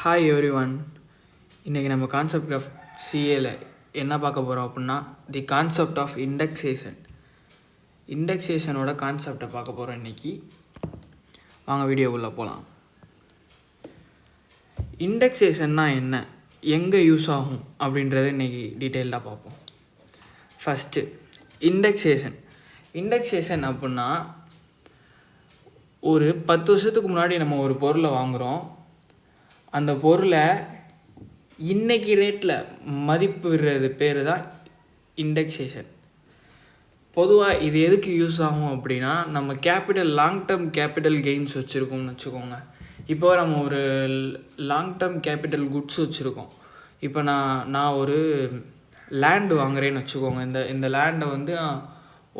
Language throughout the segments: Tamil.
Hi every one. இன்றைக்கி நம்ம கான்செப்ட் ஆஃப் சிஏல என்ன பார்க்க போகிறோம் அப்படின்னா தி கான்செப்ட் ஆஃப் இண்டெக்ஸேஷனோட கான்செப்டை பார்க்க போகிறோம் இன்றைக்கி. வாங்க வீடியோக்குள்ளே போகலாம். இண்டெக்ஸேஷன்னா என்ன, எங்கே யூஸ் ஆகும் அப்படின்றத இன்றைக்கி டீட்டெயில்டாக பார்ப்போம். ஃபஸ்ட்டு இண்டெக்ஸேஷன் அப்படின்னா ஒரு 10 வருஷத்துக்கு முன்னாடி நம்ம ஒரு பொருளை வாங்குகிறோம். அந்த பொருளை இன்றைக்கி ரேட்டில் மதிப்பு விடுறது பேர் தான் இண்டெக்ஸேஷன். பொதுவாக இது எதுக்கு யூஸ் ஆகும் அப்படின்னா, நம்ம லாங் டேர்ம் கேபிட்டல் கெயின்ஸ் வச்சுருக்கோம்னு வச்சுக்கோங்க. இப்போ நம்ம ஒரு லாங் டேர்ம் கேபிட்டல் குட்ஸ் வச்சுருக்கோம். இப்போ நான் ஒரு லேண்டு வாங்குறேன்னு வச்சுக்கோங்க. இந்த லேண்டை வந்து நான்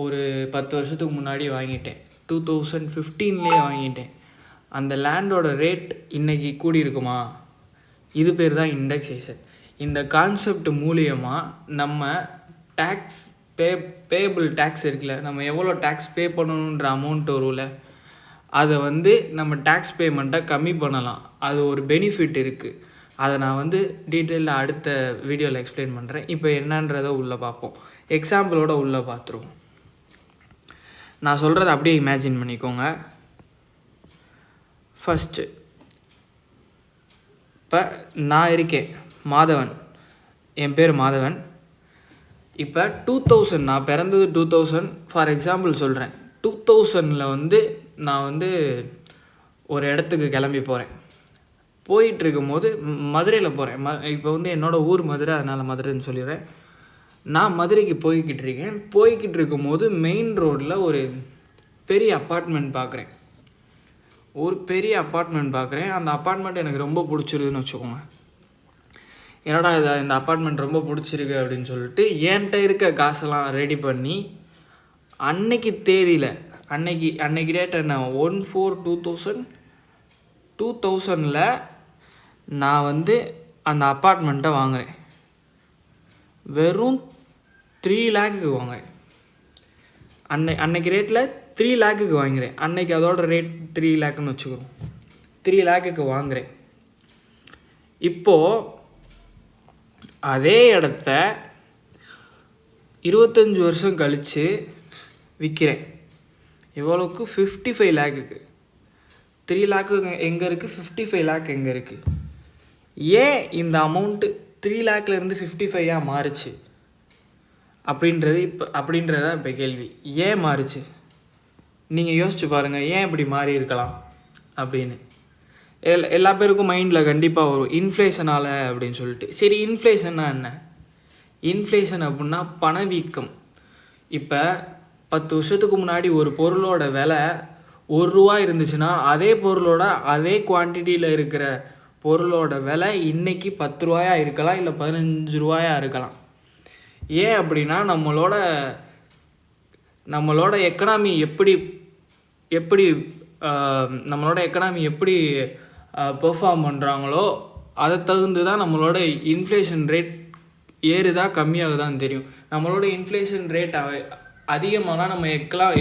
ஒரு 10 வருஷத்துக்கு முன்னாடி வாங்கிட்டேன். 2015 வாங்கிட்டேன். அந்த லேண்டோட ரேட் இன்றைக்கி கூடியிருக்குமா, இது பேர் தான் இண்டெக்ஸேஷன். இந்த கான்செப்ட் மூலியமாக நம்ம டேக்ஸ் பேபிள் டேக்ஸ் இருக்குல்ல, நம்ம எவ்வளோ டேக்ஸ் பே பண்ணணுன்ற அமௌண்ட் வரும்ல, அதை வந்து நம்ம டேக்ஸ் பேமெண்ட்டை கம்மி பண்ணலாம். அது ஒரு பெனிஃபிட் இருக்குது. அதை நான் வந்து டீட்டெயிலில் அடுத்த வீடியோவில் எக்ஸ்பிளைன் பண்ணுறேன். இப்போ என்னன்றதை உள்ளே பார்ப்போம். எக்ஸாம்பிளோட உள்ளே பார்த்துருவோம். நான் சொல்கிறத அப்படியே இமேஜின் பண்ணிக்கோங்க. ஃபஸ்ட்டு இப்போ நான் இருக்கேன் மாதவன், என் பேர் மாதவன். இப்போ 2000, நான் பிறந்தது 2000 ஃபார் எக்ஸாம்பிள் சொல்கிறேன். 2000 வந்து நான் வந்து ஒரு இடத்துக்கு கிளம்பி போகிறேன். போயிட்டுருக்கும் போது மதுரையில் போகிறேன். இப்போ வந்து என்னோடய ஊர் மதுரை, அதனால் மதுரைன்னு சொல்லிடுறேன். நான் மதுரைக்கு போய்கிட்டு இருக்கும்போது மெயின் ரோட்டில் ஒரு பெரிய அப்பார்ட்மெண்ட் பார்க்குறேன். அந்த அப்பார்ட்மெண்ட் எனக்கு ரொம்ப பிடிச்சிருக்குன்னு வச்சுக்கோங்க. என்னடா இந்த அப்பார்ட்மெண்ட் ரொம்ப பிடிச்சிருக்கு அப்படின்னு சொல்லிட்டு என்கிட்ட இருக்க காசெல்லாம் ரெடி பண்ணி அன்னைக்கு தேதியில் அன்னைக்கு டேட் என்ன 1/4/2000 நான் வந்து அந்த அப்பார்ட்மெண்ட்டை வாங்குகிறேன். வெறும் 3 lakhக்கு வாங்குறேன். அன்னைக்கு ரேட்டில் 3 lakhக்கு வாங்குகிறேன். அன்னைக்கு அதோட ரேட் 3 lakhன்னு வச்சுக்கிறோம். 3 lakhக்கு வாங்குகிறேன். இப்போது அதே இடத்த 25 வருஷம் கழித்து விற்கிறேன். எவ்வளோக்கு? 55 lakhக்கு. 3 lakh எங்கே இருக்குது, 55 lakh எங்கே இருக்குது? ஏன் இந்த அமௌண்ட்டு 3 lakhலேருந்து 55 மாறுச்சு அப்படின்றதான் இப்போ கேள்வி. ஏன் மாறுச்சு நீங்கள் யோசிச்சு பாருங்கள். ஏன் இப்படி மாறி இருக்கலாம் அப்படின்னு எல்லா பேருக்கும் மைண்டில் கண்டிப்பாக வரும். இன்ஃப்ளேஷனால் அப்படின்னு சொல்லிட்டு. சரி, இன்ஃப்ளேஷன்னா என்ன? இன்ஃப்ளேஷன் அப்படின்னா பணவீக்கம். இப்போ 10 வருஷத்துக்கு முன்னாடி ஒரு பொருளோட விலை ₹1 இருந்துச்சுன்னா அதே பொருளோட அதே குவான்டிட்டியில் இருக்கிற பொருளோட விலை இன்றைக்கி ₹10 இருக்கலாம், இல்லை ₹15 இருக்கலாம். ஏன் அப்படின்னா நம்மளோட எக்கனாமி எப்படி பெர்ஃபார்ம் பண்ணுறாங்களோ அதை தகுந்து தான் நம்மளோட இன்ஃப்ளேஷன் ரேட் ஏறுதா கம்மியாகுதான்னு தெரியும். நம்மளோட இன்ஃப்ளேஷன் ரேட் அதிகமானால் நம்ம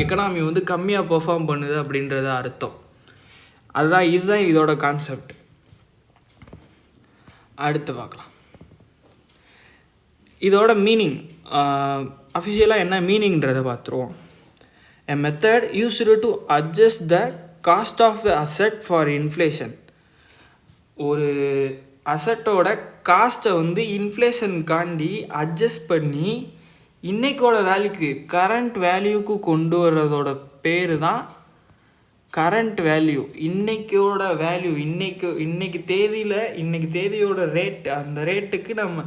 எக்கனாமி வந்து கம்மியாக பெர்ஃபார்ம் பண்ணுது அப்படின்றத அர்த்தம். இதுதான் இதோட கான்செப்ட். அடுத்து பார்க்கலாம். இதோட மீனிங் அஃபிஷியலாக என்ன மீனிங்கிறத பார்த்துருவோம். A method used to adjust the cost of the asset for inflation. ஒரு அசட்டோட காஸ்ட்டை வந்து இன்ஃப்ளேஷனுக்காண்டி அட்ஜஸ்ட் பண்ணி இன்றைக்கோட வேல்யூக்கு, கரண்ட் வேல்யூக்கு கொண்டு வர்றதோட பேர் தான் கரண்ட் வேல்யூ. இன்றைக்கோட வேல்யூ இன்னைக்கு தேதியோட ரேட், அந்த ரேட்டுக்கு நம்ம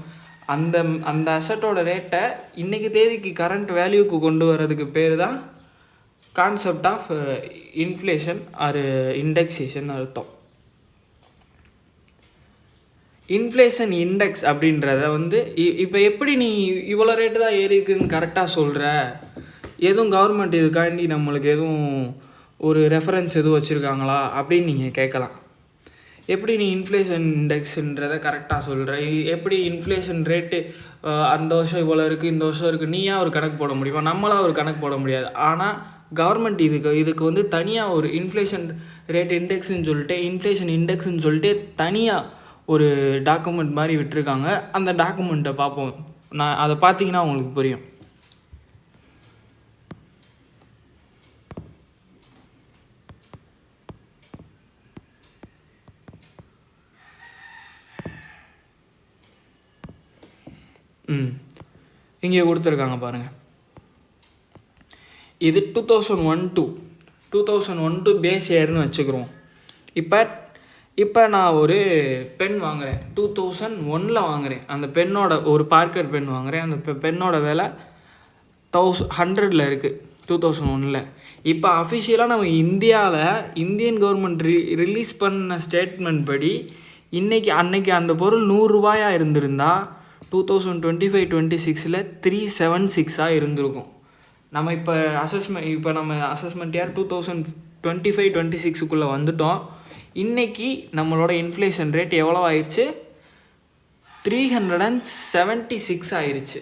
அந்த அசட்டோட ரேட்டை இன்றைக்கி தேதிக்கு கரண்ட் வேல்யூக்கு கொண்டு வர்றதுக்கு பேர் தான் concept of inflation or indexation அர்த்தம். இன்ஃப்ளேஷன் இண்டெக்ஸ் அப்படின்றத வந்து இப்போ எப்படி நீ இவ்வளோ ரேட்டு தான் ஏறி இருக்குன்னு கரெக்டாக சொல்கிற? எதுவும் கவர்மெண்ட் இதுக்காண்டி நம்மளுக்கு எதுவும் ஒரு ரெஃபரன்ஸ் எதுவும் வச்சுருக்காங்களா அப்படின்னு நீங்கள் கேட்கலாம். எப்படி நீ இன்ஃப்ளேஷன் இண்டெக்ஸுன்றதை கரெக்டாக சொல்கிற? எப்படி இன்ஃப்ளேஷன் ரேட்டு அந்த வருஷம் இவ்வளோ இருக்குது, இந்த வருஷம் இருக்குது, நீயா ஒரு கணக்கு போட முடியுமா? நம்மளாம் ஒரு கணக்கு போட முடியாது. ஆனால் கவர்மெண்ட் இதுக்கு வந்து தனியாக ஒரு இன்ஃப்ளேஷன் ரேட் இண்டெக்ஸ்ன்னு சொல்லிட்டு, இன்ஃப்ளேஷன் இண்டெக்ஸ்ன்னு சொல்லிட்டு தனியாக ஒரு டாக்குமெண்ட் மாதிரி விட்டுருக்காங்க. அந்த டாக்குமெண்ட்டை பார்ப்போம். நான் அதை பார்த்தீங்கன்னா உங்களுக்கு புரியும். இங்கே கொடுத்துருக்காங்க பாருங்கள். இது 2001 பேஸ் இயர்னு வச்சுக்கிறோம். இப்போ நான் ஒரு பென் வாங்குகிறேன், 2001 வாங்குகிறேன். அந்த பென்னோட ஒரு பார்க்கர் பென் வாங்குகிறேன். அந்த பென்னோட விலை 100 இருக்குது 2001. இப்போ அஃபிஷியலாக நம்ம இந்தியன் கவர்மெண்ட் ரிலீஸ் பண்ண ஸ்டேட்மெண்ட் படி அன்னைக்கு அந்த பொருள் 100 ரூபாயா இருந்தா 2025-26 376 இருந்திருக்கும். நம்ம இப்போ அசஸ்மெண்ட் இயர் 2025-26 வந்துட்டோம். இன்றைக்கி நம்மளோட இன்ஃப்ளேஷன் ரேட் எவ்வளோ ஆயிடுச்சு? 376 ஆயிடுச்சு.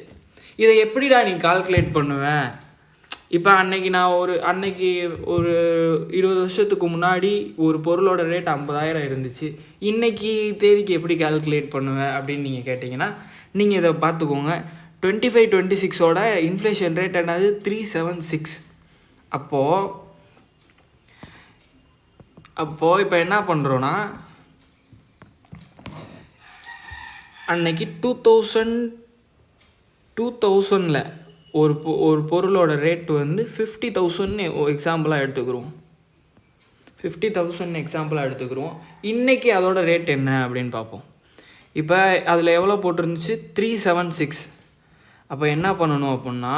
இதை எப்படிடா நீ கால்குலேட் பண்ணுவேன்? இப்போ அன்னைக்கு ஒரு 20 வருஷத்துக்கு முன்னாடி ஒரு பொருளோட ரேட் 50,000 இருந்துச்சு. இன்றைக்கி தேதிக்கு எப்படி கால்குலேட் பண்ணுவேன் அப்படின்னு நீங்கள் கேட்டிங்கன்னா, நீங்கள் இதை பார்த்துக்கோங்க. 25-26ஓட இன்ஃப்ளேஷன் ரேட் என்னது? 376. அப்போது இப்போ என்ன பண்ணுறோன்னா, அன்னைக்கு 2000 ஒரு பொருளோட ரேட் 50,000 எக்ஸாம்பிளாக எடுத்துக்கிறோம். 50,000 எக்ஸாம்பிளாக எடுத்துக்கிறோம். இன்றைக்கி அதோட ரேட் என்ன அப்படின்னு பார்ப்போம். இப்போ அதில் எவ்வளோ போட்டிருந்துச்சு? 376. அப்போ என்ன பண்ணணும் அப்படின்னா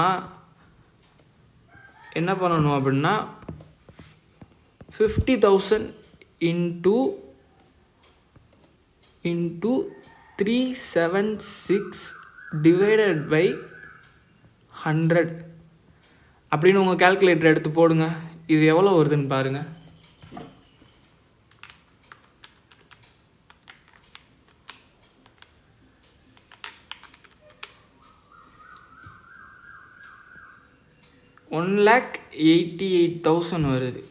50,000 into 376 divided by 100 அப்படின்னு உங்கள் கால்குலேட்டர் எடுத்து போடுங்க. இது எவ்வளோ வருதுன்னு பாருங்கள். $1,88,000 வருது.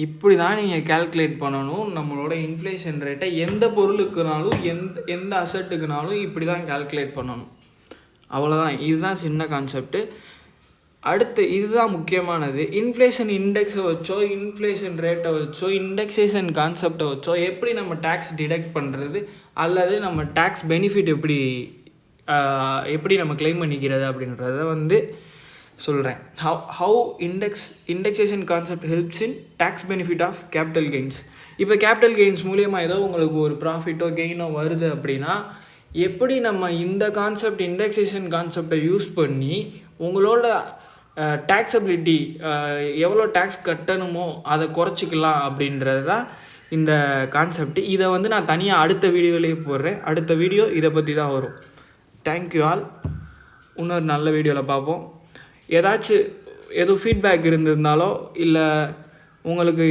இப்படி தான் நீங்கள் கால்குலேட் பண்ணணும் நம்மளோட இன்ஃப்ளேஷன் ரேட்டை. எந்த பொருளுக்குனாலும் எந்த அசட்டுக்குனாலும் இப்படி தான் கால்குலேட் பண்ணணும். அவ்வளோதான். இதுதான் சின்ன கான்செப்ட்டு. அடுத்து இதுதான் முக்கியமானது. இன்ஃப்ளேஷன் இண்டெக்ஸை வச்சோ, இன்ஃப்ளேஷன் ரேட்டை வச்சோ, இண்டெக்ஸேஷன் கான்செப்டை வச்சோ எப்படி நம்ம டேக்ஸ் டிடெக்ட் பண்ணுறது, அல்லது நம்ம டேக்ஸ் பெனிஃபிட் எப்படி நம்ம கிளைம் பண்ணிக்கிறது அப்படின்றத சொல்கிறேன். How indexation concept helps in tax benefit of capital gains. இப்போ கேபிட்டல் கெயின்ஸ் மூலியமாக ஏதோ உங்களுக்கு ஒரு ப்ராஃபிட்டோ கெயினோ வருது அப்படின்னா, எப்படி நம்ம இந்த இண்டெக்ஸேஷன் கான்செப்டை யூஸ் பண்ணி உங்களோட டேக்ஸபிலிட்டி எவ்வளோ டேக்ஸ் கட்டணுமோ அதை குறைச்சிக்கலாம் அப்படின்றது தான் இந்த கான்செப்ட். இதை நான் தனியாக அடுத்த வீடியோலேயே போடுறேன். அடுத்த வீடியோ இதை பற்றி தான் வரும். Thank you all. இன்னொரு நல்ல வீடியோவில் பார்ப்போம். எதுவும் ஃபீட்பேக் இருந்திருந்தாலோ, இல்லை உங்களுக்கு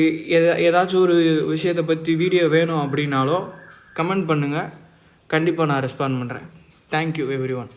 ஏதாச்சும் ஒரு விஷயத்தை பற்றி வீடியோ வேணும் அப்படின்னாலோ கமெண்ட் பண்ணுங்கள். கண்டிப்பாக நான் ரெஸ்பாண்ட் பண்ணுறேன். Thank you every one.